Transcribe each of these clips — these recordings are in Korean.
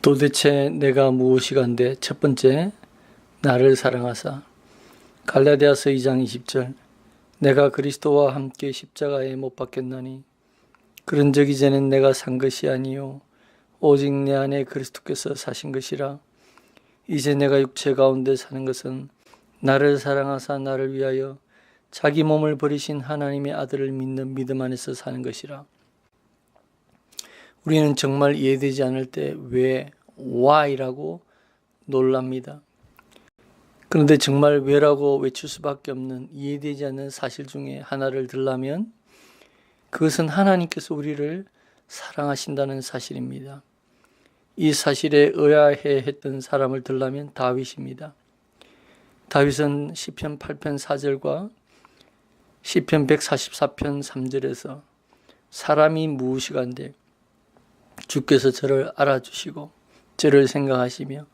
도대체 내가 무엇이간데? 첫 번째, 나를 사랑하사. 갈라디아서 2장 20절. 내가 그리스도와 함께 십자가에 못 박혔나니 그런즉 이제는 내가 산 것이 아니요 오직 내 안에 그리스도께서 사신 것이라. 이제 내가 육체 가운데 사는 것은 나를 사랑하사 나를 위하여 자기 몸을 버리신 하나님의 아들을 믿는 믿음 안에서 사는 것이라. 우리는 정말 이해되지 않을 때 왜, why라고 놀랍니다. 그런데 정말 왜라고 외칠 수밖에 없는 이해되지 않는 사실 중에 하나를 들라면 그것은 하나님께서 우리를 사랑하신다는 사실입니다. 이 사실에 의아해했던 사람을 들라면 다윗입니다. 다윗은 시편 8편 4절과 시편 144편 3절에서 사람이 무엇이간데 주께서 저를 알아주시고 저를 생각하시며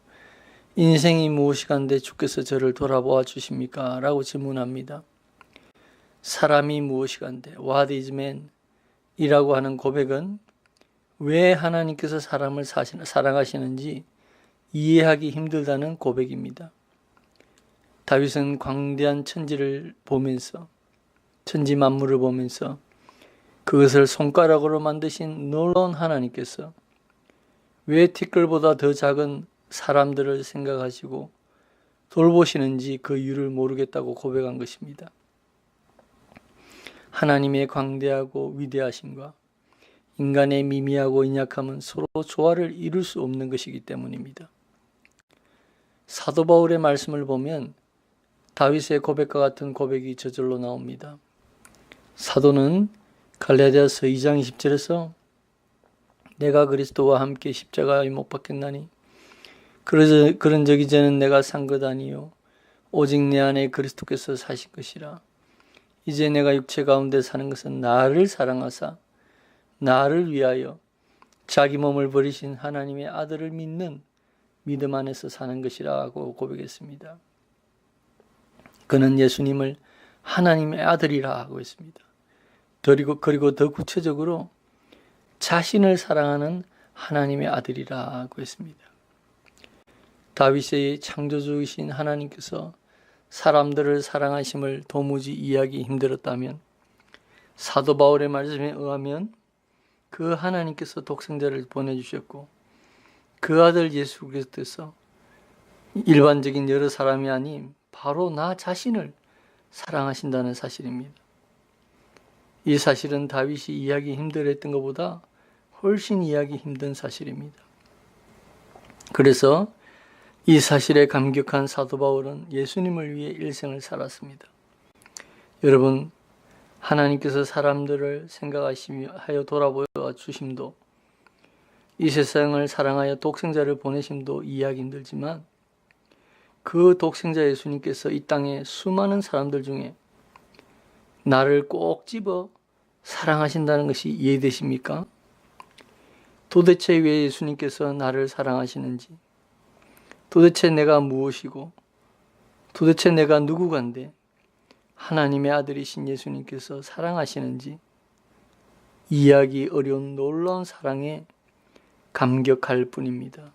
인생이 무엇이간데 주께서 저를 돌아보아 주십니까? 라고 질문합니다. 사람이 무엇이간데 What is man? 이라고 하는 고백은 왜 하나님께서 사람을 사랑하시는지 이해하기 힘들다는 고백입니다. 다윗은 광대한 천지를 보면서 천지 만물을 보면서 그것을 손가락으로 만드신 놀라운 하나님께서 왜 티끌보다 더 작은 사람들을 생각하시고 돌보시는지 그 이유를 모르겠다고 고백한 것입니다. 하나님의 광대하고 위대하심과 인간의 미미하고 인약함은 서로 조화를 이룰 수 없는 것이기 때문입니다. 사도 바울의 말씀을 보면 다윗의 고백과 같은 고백이 저절로 나옵니다. 사도는 갈라디아서 2장 20절에서 내가 그리스도와 함께 십자가에 못 박혔나니 그런즉 이제는 내가 산 것 아니요 오직 내 안에 그리스도께서 사신 것이라. 이제 내가 육체 가운데 사는 것은 나를 사랑하사 나를 위하여 자기 몸을 버리신 하나님의 아들을 믿는 믿음 안에서 사는 것이라고 고백했습니다. 그는 예수님을 하나님의 아들이라 하고 있습니다. 그리고 더 구체적으로 자신을 사랑하는 하나님의 아들이라고 했습니다. 다윗의 창조주이신 하나님께서 사람들을 사랑하심을 도무지 이해하기 힘들었다면 사도 바울의 말씀에 의하면 그 하나님께서 독생자를 보내주셨고 그 아들 예수 그리스도께서 일반적인 여러 사람이 아닌 바로 나 자신을 사랑하신다는 사실입니다. 이 사실은 다윗이 이해하기 힘들었던 것보다 훨씬 이해하기 힘든 사실입니다. 그래서 이 사실에 감격한 사도 바울은 예수님을 위해 일생을 살았습니다. 여러분, 하나님께서 사람들을 생각하시며 하여 돌아보아 주심도 이 세상을 사랑하여 독생자를 보내심도 이해하기 힘들지만 그 독생자 예수님께서 이 땅에 수많은 사람들 중에 나를 꼭 집어 사랑하신다는 것이 이해되십니까? 도대체 왜 예수님께서 나를 사랑하시는지, 도대체 내가 무엇이고, 도대체 내가 누구간데 하나님의 아들이신 예수님께서 사랑하시는지 이해하기 어려운 놀라운 사랑에 감격할 뿐입니다.